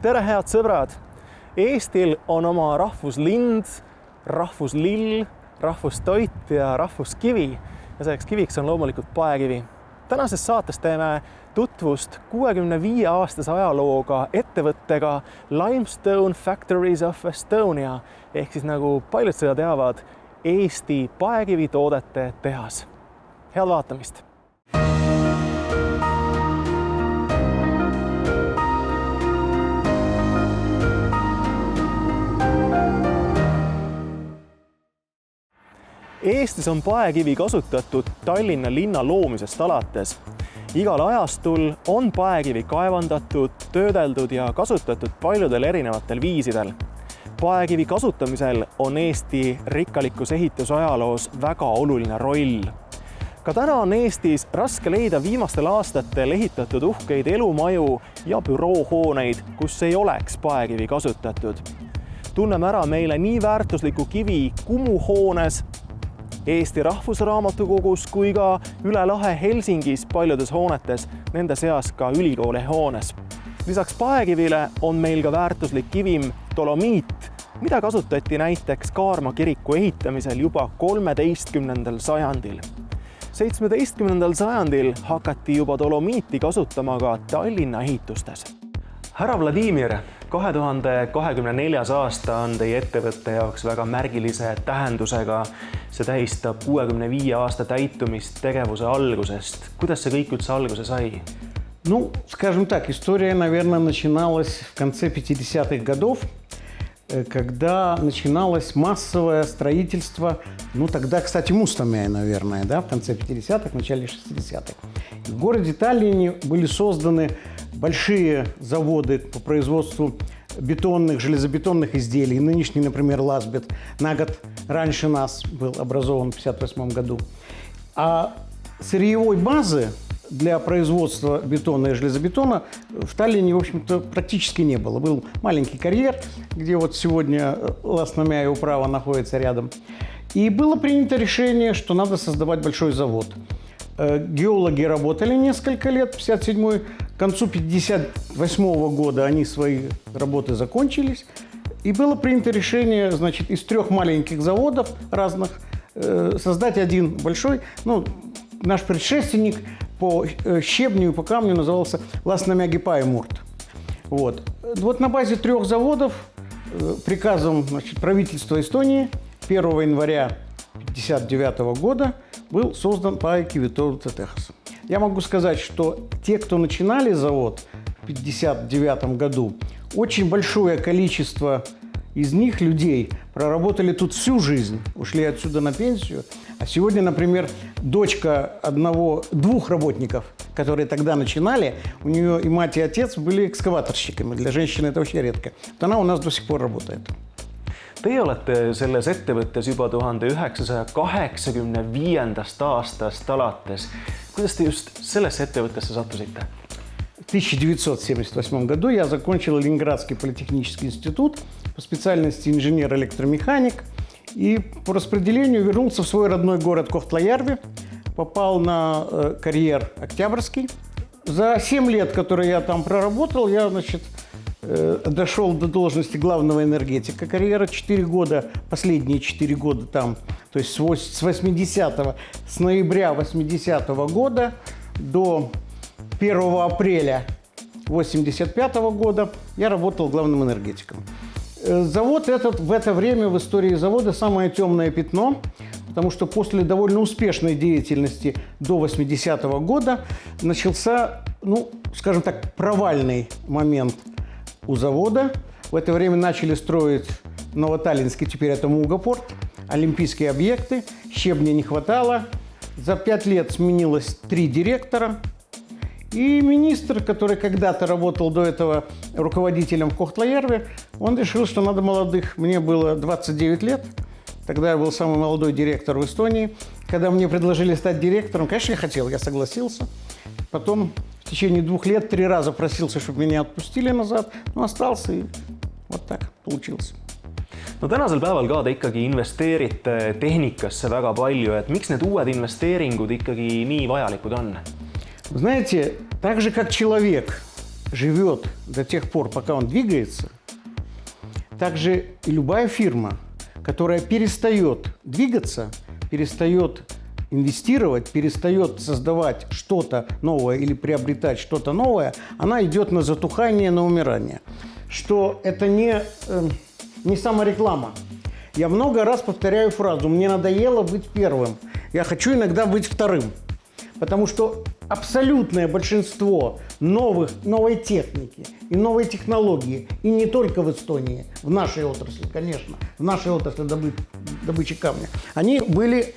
Tere, head sõbrad! Eestil on oma rahvuslind, rahvuslill, rahvustoit ja rahvuskivi ja selleks kiviks on loomulikult paekivi. Tänases saates teeme tutvust 65-aastase ajalooga ettevõttega Limestone Factories of Estonia ehk siis nagu paljud seda teavad, Eesti paekivitoodete tehas. Head vaatamist! Eestis on paekivi kasutatud Tallinna linna loomisest alates. Igal ajastul on paekivi kaevandatud, töödeldud ja kasutatud paljudel erinevatel viisidel. Paekivi kasutamisel on Eesti rikkalikus ehitusajaloos väga oluline roll. Ka täna on Eestis raske leida viimastel aastatel ehitatud uhkeid elumaju ja büroohooneid, kus ei oleks paekivi kasutatud. Tunneme ära meile nii väärtusliku kivi Kumu hoones, Eesti Rahvusraamatukogus kui ka üle lahe Helsingis paljudes hoonetes, nende seas ka ülikooli hoones. Lisaks paekivile on meil ka väärtuslik kivim dolomiit, mida kasutati näiteks Kaarma kiriku ehitamisel juba 13. sajandil. 17. sajandil hakati juba dolomiiti kasutama ka Tallinna ehitustes. Härra Vladimir, 2024. aasta on teie ettevõtte jaoks väga märgilise tähendusega. See tähistab 65 aasta täitumist tegevuse algusest. Kuidas see kõik üldse alguse sai? Ну, скажем так, история, наверное, начиналась в конце 50-х годов, когда начиналось массовое строительство, ну, тогда, кстати, Мустамя, наверное, да, в конце 50-х, в начале 60-х. В городе Таллине были созданы большие заводы по производству бетонных, железобетонных изделий. Нынешний, например, Ласбет на год раньше нас был образован в 1958 году. А сырьевой базы для производства бетона и железобетона в Таллине, в общем-то, практически не было. Был маленький карьер, где вот сегодня Ласнамя и управа находится рядом. И было принято решение, что надо создавать большой завод. Геологи работали несколько лет, 57-й, к концу 58-го года они свои работы закончились. И было принято решение, значит, из 3 маленьких заводов разных создать один большой. Ну, наш предшественник по щебню и по камню назывался Ласнамя-Гипаемурт. Вот. Вот на базе 3 заводов приказом, значит, правительства Эстонии 1 января 1959 года был создан Paekivi техас. Я могу сказать, что те, кто начинали завод в 1959 году, очень большое количество из них, людей, проработали тут всю жизнь, ушли отсюда на пенсию. А сегодня, например, дочка 2 работников, которые тогда начинали, у нее и мать, и отец были экскаваторщиками. Для женщины это очень редко. Вот она у нас до сих пор работает. Teie olete selles ettevõttes juba 1985. aastast alates. Kuidas te just sellesse ettevõttesse sattusite? В 1978 году я закончил Ленинградский политехнический институт по специальности инженер-электромеханик и по распределению вернулся в свой родной город Кохтла-Ярви, попал на карьер Октябрьский. За 7 лет, которые я там проработал, я, значит, дошел до должности главного энергетика. Карьера 4 года, последние 4 года там, то есть с 80-го, с ноября 80-го года до 1 апреля 85 года я работал главным энергетиком. Завод этот в это время в истории завода самое темное пятно, потому что после довольно успешной деятельности до 80-го года начался, ну, скажем так, провальный момент у завода. В это время начали строить Новоталлинский, теперь это Мугапорт, олимпийские объекты, щебня не хватало. За 5 лет сменилось 3 директора. И министр, который когда-то работал до этого руководителем в Кохтла-Ярве, он решил, что надо молодых. Мне было 29 лет, тогда я был самый молодой директор в Эстонии. Когда мне предложили стать директором, конечно, я хотел, я согласился. Потом в tečение 2 лет 3 раза просился, чтобы меня отпустили назад, но остался, и вот так получилось. No tänasel päeval ka te ikkagi investeerite tehnikasse väga palju, et miks need uued investeeringud ikkagi nii vajalikud on? Знаете, так же, как человек живет до тех пор, пока он двигается, также и любая фирма, которая перестает двигаться, перестает инвестировать, перестает создавать что-то новое или приобретать что-то новое, она идет на затухание, на умирание. Что это не самореклама. Я много раз повторяю фразу: «Мне надоело быть первым, я хочу иногда быть вторым». Потому что абсолютное большинство новой техники и новой технологии, и не только в Эстонии, в нашей отрасли, конечно, в нашей отрасли добычи камня, они были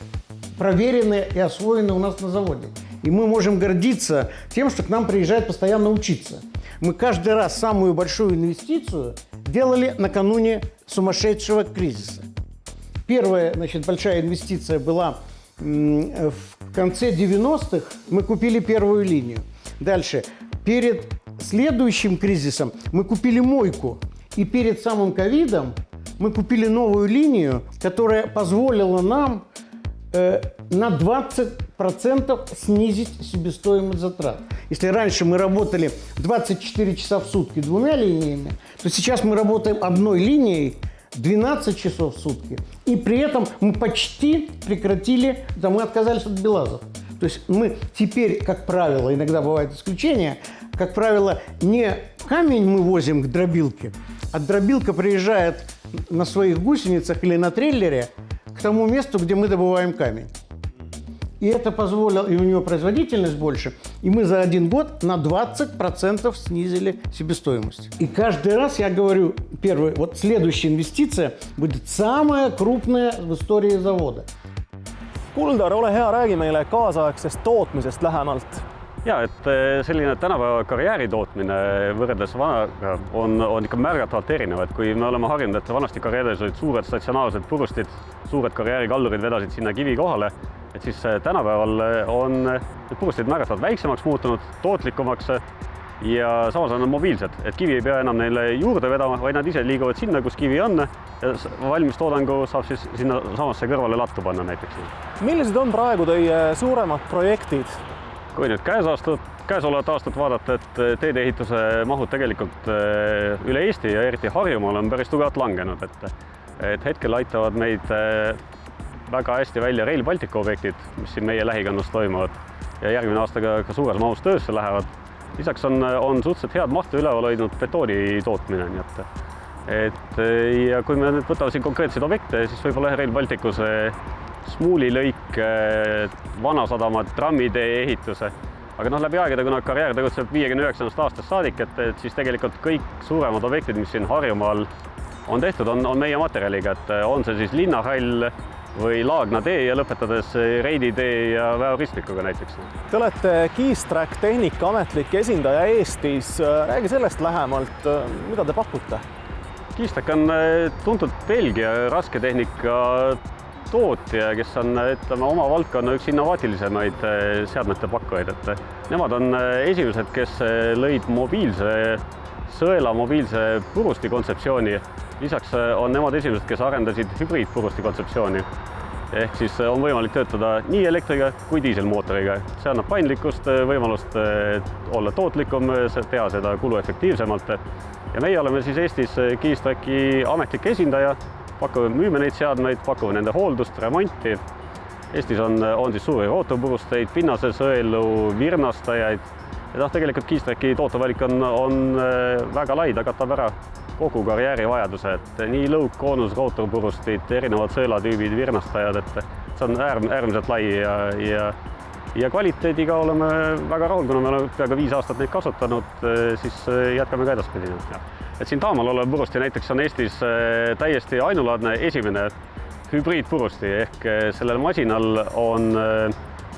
проверены и освоены у нас на заводе. И мы можем гордиться тем, что к нам приезжают постоянно учиться. Мы каждый раз самую большую инвестицию делали накануне сумасшедшего кризиса. Первая, большая инвестиция была в конце 90-х. Мы купили первую линию. Дальше, перед следующим кризисом мы купили мойку. И перед самым ковидом мы купили новую линию, которая позволила нам на 20% снизить себестоимость затрат. Если раньше мы работали 24 часа в сутки двумя линиями, то сейчас мы работаем одной линией 12 часов в сутки. И при этом мы почти прекратили, мы отказались от белазов. То есть мы теперь, как правило, иногда бывают исключения, как правило, не камень мы возим к дробилке, а дробилка приезжает на своих гусеницах или на трейлере к тому месту, где мы добываем камень. И это позволило, и у него производительность больше, и мы за один год на 20% снизили себестоимость. И каждый раз я говорю, следующая инвестиция будет самая крупная в истории завода. Kuldar, ole hea, räägi meile kaasaegsest tootmisest lähemalt. Ja, et selline tänapäeva karjääri tootmine võrreldes vanaga on ikka märgatavalt erinev, et kui me oleme harjunud, et vanasti karjääris olid suured statsionaarsed purustid, suured karjäärikallurid vedasid sinna kivi kohale, et siis tänapäeval on need purustid märgatavalt väiksemaks muutunud, tootlikumaks ja samas on nad mobiilsed, et kivi ei pea enam neile juurde vedama, vaid nad ise liiguvad sinna, kus kivi on ja valmis toodangu saab siis sinna samasse kõrvale lattu panna näiteks. Millised on praegu teie suuremad projektid? Kui nüüd käesolevat aastat vaadata, et teedeehituse mahud tegelikult üle Eesti ja eriti Harjumaal on päris tugevalt langenud, et hetkel aitavad meid väga hästi välja Rail Balticu objektid, mis siin meie lähikonnas toimuvad ja järgmine aastaga ka suures mahus töösse lähevad. Lisaks on suhteliselt head mahtu üleval hoidnud betooni tootmine, nii ja kui me nüüd võtame siin konkreetseid objekte, siis võib-olla Rail Balticu Smuuli lõik, Vanasadama trammitee ehituse. Aga läbi aegade, kuna karjäär tegutseb 59. aastast saadik, et siis tegelikult kõik suuremad objektid, mis siin Harjumaal on tehtud, on meie materjaliga, et on see siis linnarall või Laagna tee ja lõpetades Reidi tee ja Väo-Ristmikuga näiteks. Te olete Keystrack tehnika ametlik esindaja Eestis. Räägi sellest lähemalt, mida te pakute? Keystrack on tuntud Belgia rasketehnika tootja, kes on oma valdkonna üks innovaatilisemaid seadmete pakkujaid. Nemad on esimesed, kes lõid sõela mobiilse purusti kontseptsiooni. Lisaks on nemad esimesed, kes arendasid hübriidpurusti kontseptsiooni. Ehk siis on võimalik töötada nii elektriga kui diiselmootoriga. See annab paindlikkust, võimalust olla tootlikum, teha seda kuluefektiivsemalt. Ja meie oleme siis Eestis Keystracki ametlik esindaja. Müüme neid seadmeid, pakume nende hooldust, remonti. Eestis on siis suuri rootorpurusteid, pinnase sõelu, virnastajaid. Ja tegelikult Keystracki tootevalik on väga lai, ta katab ära kogu karjääri vajaduse. Nii lõuk, koonus, rootorpurustid, erinevad sõelatüübid, virnastajad. See on äärmiselt lai ja kvaliteediga oleme väga rahul, kuna me oleme peaaegu 5 aastat neid kasutanud, siis jätkame ka edaspidi. Et siin taamal olev purusti näiteks on Eestis täiesti ainulaadne esimene hübriidpurusti, ehk sellel masinal on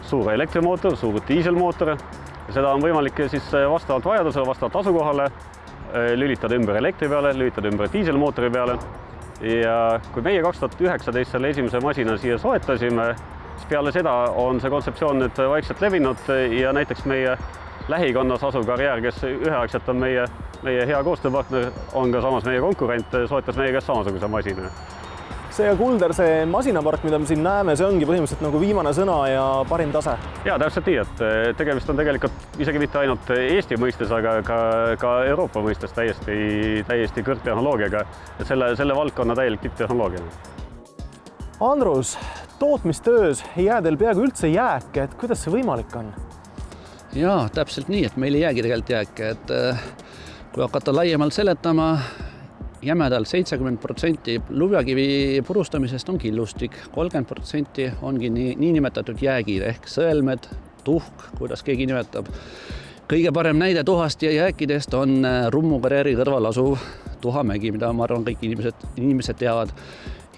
suur elektrimootor, suur diiselmootor. Seda on võimalik siis vastavalt vajadusele, vastavalt asukohale lülitada ümber elektri peale, lülitada ümber diiselmootori peale. Ja kui meie 2019 selle esimese masina siia soetasime, siis peale seda on see kontseptsioon nüüd vaikselt levinud ja näiteks meie lähikonnas asuv karjäär, kes üheaegselt on meie hea koostööpartner, on ka samas meie konkurent, soetas meie käest samasuguse masina. Seega Kulder, see masinapark, mida me siin näeme, see ongi põhimõtteliselt nagu viimane sõna ja parim tase. Ja täpselt nii, et tegemist on tegelikult isegi mitte ainult Eesti mõistes, aga ka Euroopa mõistes täiesti kõrgtehnoloogiaga. Et selle valdkonna täielik tipptehnoloogia. Andrus, tootmistöös ei jää teil peaaegu üldse jääke, et kuidas see võimalik on? Jaa, täpselt nii, et meil ei jäägi tegelikult jääke, et kui hakata laiemalt seletama, jämedalt 70% lubjakivi purustamisest on killustik, 30% ongi niinimetatud jäägid ehk sõelmed, tuhk, kuidas keegi nimetab. Kõige parem näide tuhast ja jääkidest on Rummu karjääri kõrval asuv Tuhamägi, mida ma arvan kõik inimesed teavad.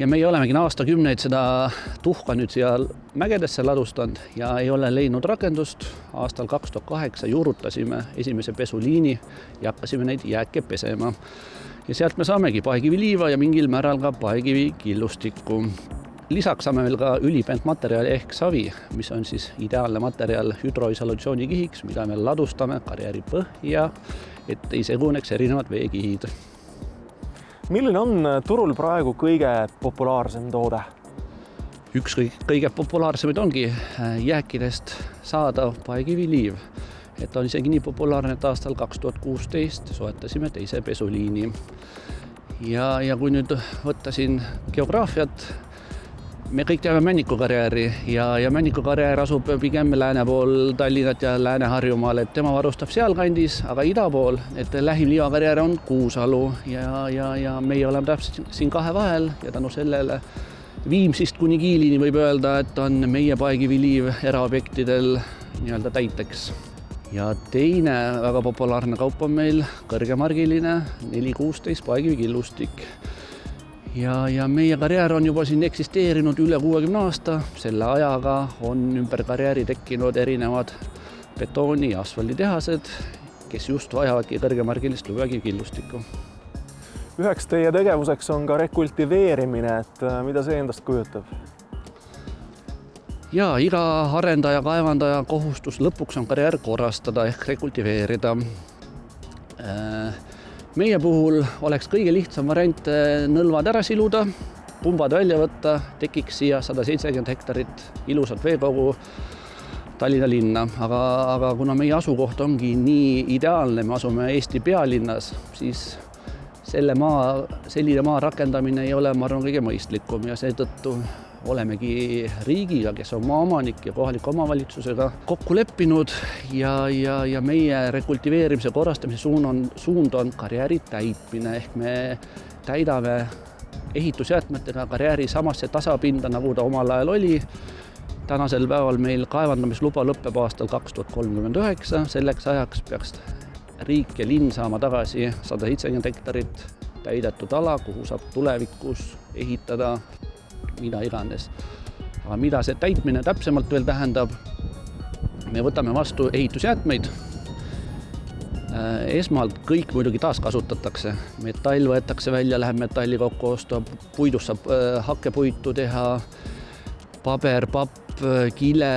Ja meie olemegi aastakümneid seda tuhka nüüd siia mägedesse ladustanud ja ei ole leidnud rakendust. Aastal 2008 juurutasime esimese pesuliini ja hakkasime neid jääke pesema. Ja sealt me saamegi paekiviliiva ja mingil määral ka paekivi killustikku. Lisaks saame veel ka ülipent materjali ehk savi, mis on siis ideaalne materjal hüdroisolatsiooni kihiks, mida me ladustame karjääri põhja, et ei seguneks erinevad veekihid. Milline on turul praegu kõige populaarsem toode? Üks kõige populaarsemaid ongi jääkidest saadav paekiviliiv. Et on isegi nii populaarne, et aastal 2016 soetasime teise pesuliini. Ja kui nüüd võtta siin geograafiat, me kõik teame Männiku karjääri ja Männiku karjäär asub pigem lääne pool Tallinnat ja Lääne-Harjumaal, et tema varustab sealkandis, aga ida pool, et lähim liivakarjäär on Kuusalu ja meie oleme täpselt siin kahe vahel ja tänu sellele Viimsist kuni Kiilini võib öelda, et on meie paekiviliiv eraobjektidel nii-öelda täiteks. Ja teine väga populaarne kaup on meil kõrgemargiline 416 paekivi killustik. Ja meie karjäär on juba siin eksisteerinud üle 60 aasta. Selle ajaga on ümber karjääri tekkinud erinevad betooni- ja asfalditehased, kes just vajavadki kõrgemargilist lubjakivi killustikku. Üheks teie tegevuseks on ka rekultiveerimine, et mida see endast kujutab? Ja iga arendaja, kaevandaja kohustus lõpuks on karjäär korrastada ehk rekultiveerida. Meie puhul oleks kõige lihtsam variant nõlvad ära siluda, pumbad välja võtta, tekiks siia 170 hektarit ilusat veekogu Tallinna linna. Aga kuna meie asukoht ongi nii ideaalne, me asume Eesti pealinnas, siis selline maa rakendamine ei ole, ma arvan, kõige mõistlikum ja seetõttu olemegi riigiga, kes on maaomanik ja kohaliku omavalitsusega kokku leppinud ja meie rekultiveerimise korrastamise suund on karjääri täitmine ehk me täidame ehitusjäätmetega karjääri samasse tasapinda, nagu ta omal ajal oli. Tänasel päeval meil kaevandamisluba lõpeb aastal 2039, selleks ajaks peaks riik ja linn saama tagasi 170 hektarit täidetud ala, kuhu saab tulevikus ehitada mida iganes. Aga mida see täitmine täpsemalt veel tähendab? Me võtame vastu ehitusjäätmeid. Esmalt kõik muidugi taaskasutatakse. Metall võetakse välja, läheb metalli kokku osta, puidust saab hakkepuitu teha, paber, papp, kile,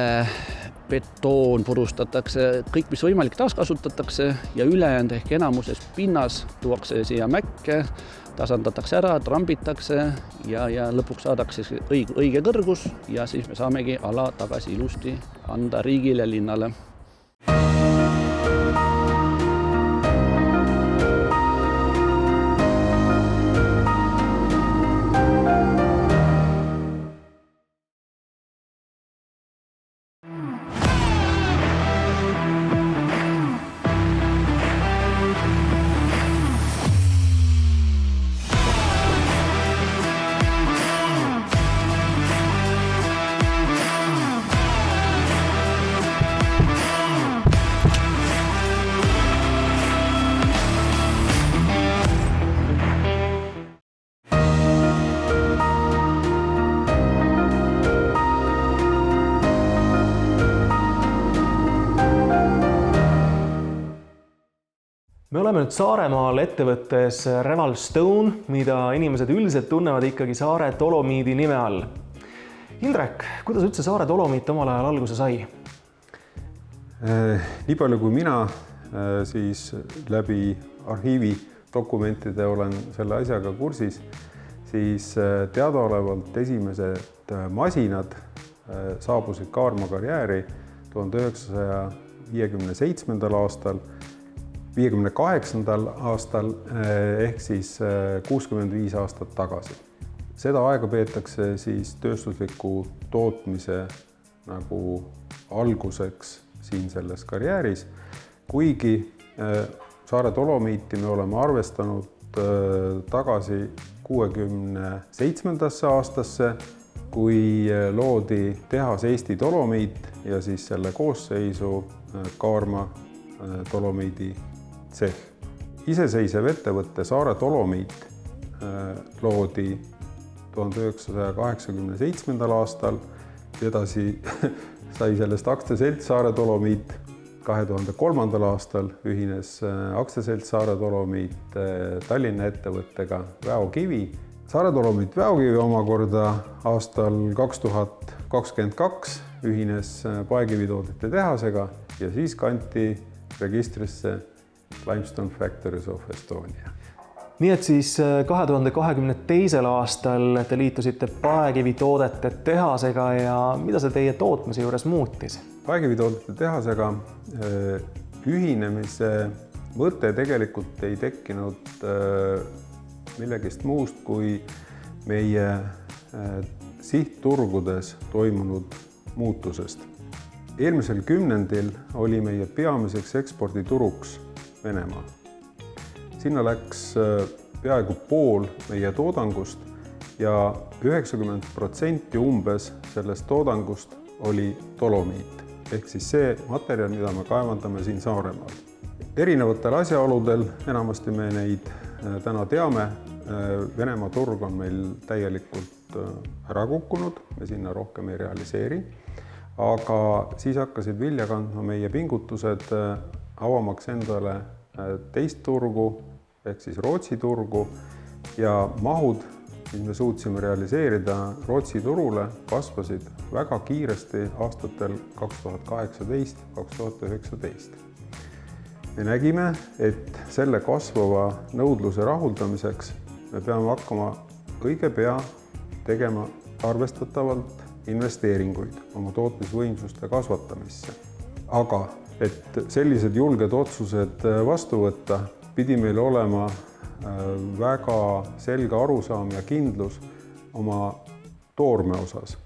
betoon purustatakse, kõik mis võimalik taaskasutatakse ja ülejäänud ehk enamuses pinnas tuuakse siia mäkke, tasandatakse ära, trambitakse ja lõpuks saadakse õige kõrgus ja siis me saamegi ala tagasi ilusti anda riigile ja linnale. Me oleme nüüd Saaremaal ettevõttes Reval Stone, mida inimesed üldiselt tunnevad ikkagi Saare Dolomiidi nime all. Indrek, kuidas üldse Saare Dolomiit omal ajal alguse sai? Nii palju kui mina siis läbi arhiivi dokumentide olen selle asjaga kursis, siis teadaolevalt esimesed masinad saabusid Kaarma karjääri 1957. aastal, 58. aastal ehk siis 65 aastat tagasi. Seda aega peetakse siis tööstusliku tootmise nagu alguseks siin selles karjääris, kuigi Saare Dolomiiti me oleme arvestanud tagasi 67. aastasse, kui loodi tehas Eesti Dolomiit ja siis selle koosseisu Kaarma Dolomiidi tsehh. Iseseisev ettevõtte Saare Dolomiit loodi 1987. aastal, edasi sai sellest aktsiaselts Saare Dolomiit. 2003. aastal ühines aktsiaselts Saare Dolomiit Tallinna ettevõttega Väokivi. Saare Dolomiit Väokivi omakorda aastal 2022 ühines paekivitoodete tehasega ja siis kanti registrisse Limestone Factories of Estonia. Nii et siis 2022. aastal te liitusite paekivitoodete tehasega ja mida see teie tootmise juures muutis? Paekivitoodete tehasega ühinemise mõte tegelikult ei tekkinud millegist muust kui meie sihtturgudes toimunud muutusest. Eelmisel kümnendil oli meie peamiseks ekspordituruks Venemaa. Sinna läks peaaegu pool meie toodangust ja 90% umbes sellest toodangust oli dolomiit, ehk siis see materjal, mida me kaevandame siin Saaremaal. Erinevatel asjaoludel, enamasti me neid täna teame, Venemaa turg on meil täielikult ära kukkunud, me sinna rohkem ei realiseeri, aga siis hakkasid vilja kandma meie pingutused avamaks endale teist turgu, ehk siis Rootsi turgu ja mahud, mis me suutsime realiseerida Rootsi turule, kasvasid väga kiiresti aastatel 2018-2019. Me nägime, et selle kasvava nõudluse rahuldamiseks me peame hakkama õige pea tegema arvestatavalt investeeringuid oma tootmisvõimsuste kasvatamisse. Aga et sellised julged otsused vastu võtta, pidi meil olema väga selge arusaam ja kindlus oma toorme osas.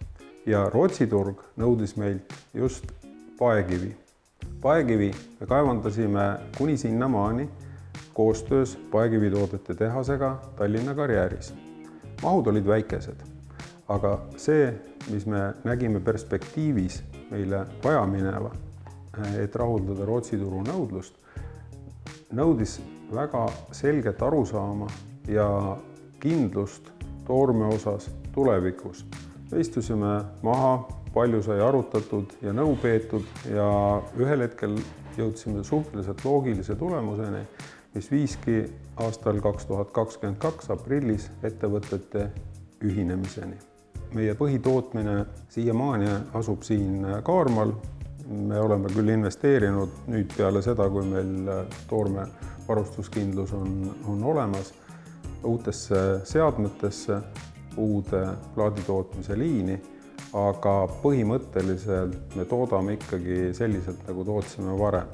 Ja Rootsi turg nõudis meilt just paekivi. Paekivi me kaevandasime kuni sinnamaani koostöös paekivitoodete tehasega Tallinna karjääris. Mahud olid väikesed, aga see, mis me nägime perspektiivis meile vaja mineva, et rahuldada Rootsi turu nõudlust, nõudis väga selget arusaama ja kindlust toorme osas tulevikus. Me istusime maha, palju sai arutatud ja nõu peetud ja ühel hetkel jõudsime suhteliselt loogilise tulemuseni, mis viiski aastal 2022 aprillis ettevõtete ühinemiseni. Meie põhitootmine siiamaani asub siin Kaarmal. Me oleme küll investeerinud nüüd peale seda, kui meil toorme varustuskindlus on olemas, uutesse seadmetesse, uude plaaditootmise liini, aga põhimõtteliselt me toodame ikkagi selliselt, nagu tootsime varem.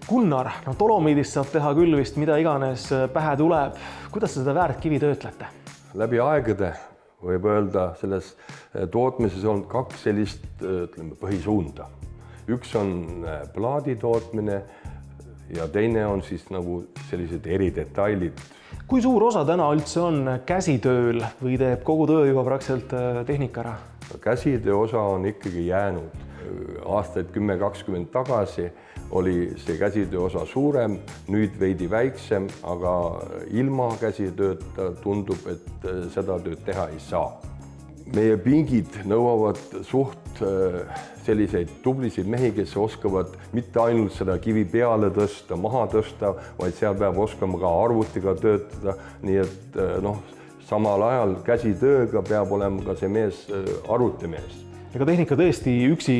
Gunnar, dolomiidist saab teha küll vist mida iganes pähe tuleb. Kuidas te seda väärtkivi töötlete? Läbi aegade võib öelda, selles tootmises on kaks sellist põhisuunda. Üks on plaadi tootmine ja teine on siis nagu sellised eridetailid. Kui suur osa täna üldse on käsitööl või teeb kogu töö juba praktiliselt tehnika ära? Käsitöö osa on ikkagi jäänud. Aastaid 10-20 tagasi oli see käsitöö osa suurem, nüüd veidi väiksem, aga ilma käsitööta tundub, et seda tööd teha ei saa. Meie pingid nõuavad suht selliseid tublisid mehi, kes oskavad mitte ainult seda kivi peale tõsta, maha tõsta, vaid seal peab oskama ka arvutiga töötada, nii et samal ajal käsitööga peab olema ka see mees arvutimees. ega tehnika tõesti üksi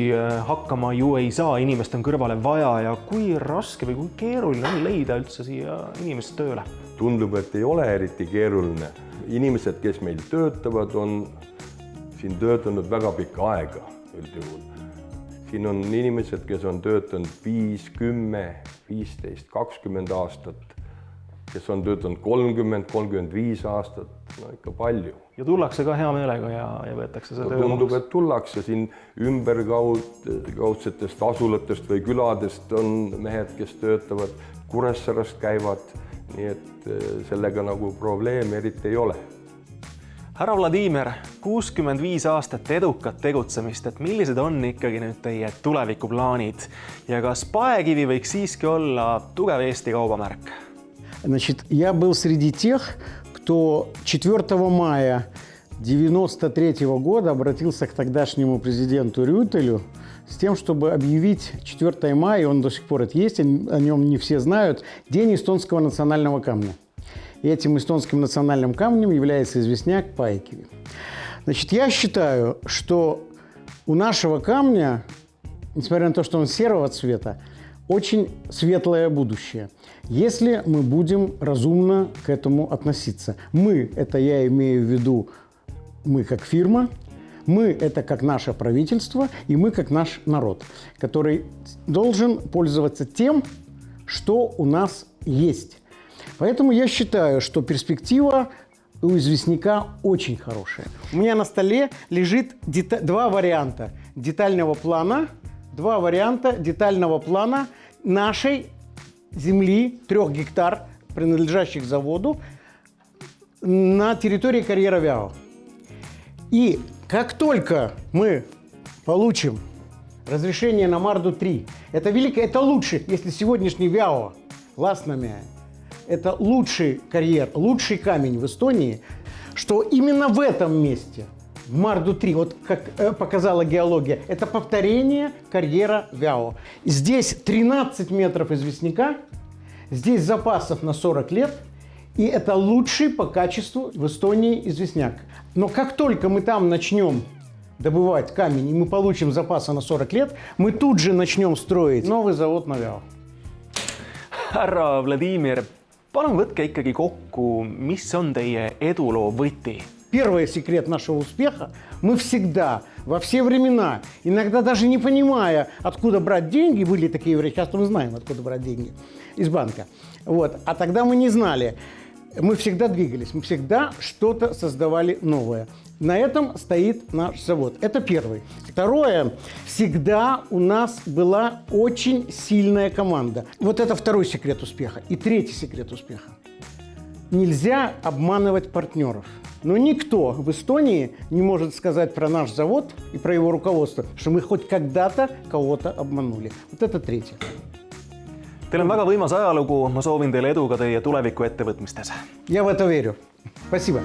hakkama ju ei saa, inimest on kõrvale vaja ja kui raske või kui keeruline on leida üldse siia inimest tööle? Tundub, et ei ole eriti keeruline. Inimesed, kes meil töötavad, on siin töötanud väga pikka aega üldjuhul. Siin on inimesed, kes on töötanud 5, 10, 15, 20 aastat, kes on töötanud 30, 35 aastat, no ikka palju. Ja tullakse ka hea meelega ja võetakse see töö Tundub, et tullakse siin ümberkaudsetest asulatest või küladest on mehed, kes töötavad, Kuressaarast käivad, nii et sellega nagu probleemi eriti ei ole. Härra Vladimir, 65 aastat edukat tegutsemist, et millised on ikkagi nüüd teie tulevikuplaanid ja kas Paekivi võiks siiski olla tugev Eesti kaubamärk? Значит, я был среди тех, кто 4 мая 1993 года обратился к тогдашнему президенту Рютелю с тем, чтобы объявить 4 мая, он до сих пор есть, о нем не все знают, День эстонского национального камня. И этим эстонским национальным камнем является известняк Paekivi. Значит, я считаю, что у нашего камня, несмотря на то, что он серого цвета, очень светлое будущее, если мы будем разумно к этому относиться. Мы, это я имею в виду, мы как фирма, мы это как наше правительство, и мы как наш народ, который должен пользоваться тем, что у нас есть. Поэтому я считаю, что перспектива у известняка очень хорошая. У меня на столе лежит два варианта детального плана нашей земли 3 гектар, принадлежащих заводу, на территории карьера Вяо. И как только мы получим разрешение на Марду-3, это лучше, если сегодняшний Вяо, Ласнамя, это лучший карьер, лучший камень в Эстонии, что именно в этом месте, в Марду-3, вот как показала геология, это повторение карьера Вяо. Здесь 13 метров известняка, здесь запасов на 40 лет, и это лучший по качеству в Эстонии известняк. Но как только мы там начнем добывать камень, и мы получим запасы на 40 лет, мы тут же начнем строить новый завод на Вяо. Härra Vladimir, palun võtke ikkagi kokku, mis on teie eduloo võti? Первый секрет нашего успеха – мы всегда, во все времена, иногда даже не понимая, откуда брать деньги, были такие времена, сейчас мы знаем, откуда брать деньги, из банка. Вот. А тогда мы не знали. Мы всегда двигались, мы всегда что-то создавали новое. На этом стоит наш завод. Это первый. Второе, всегда у нас была очень сильная команда. Вот это второй секрет успеха. И третий секрет успеха. Нельзя обманывать партнеров. Но никто в Эстонии не может сказать про наш завод и про его руководство, что мы хоть когда-то кого-то обманули. Вот это третье. Teil on väga võimas ajalugu, ma soovin teile edu ka teie tuleviku ettevõtmistes. Я в это верю. Спасибо.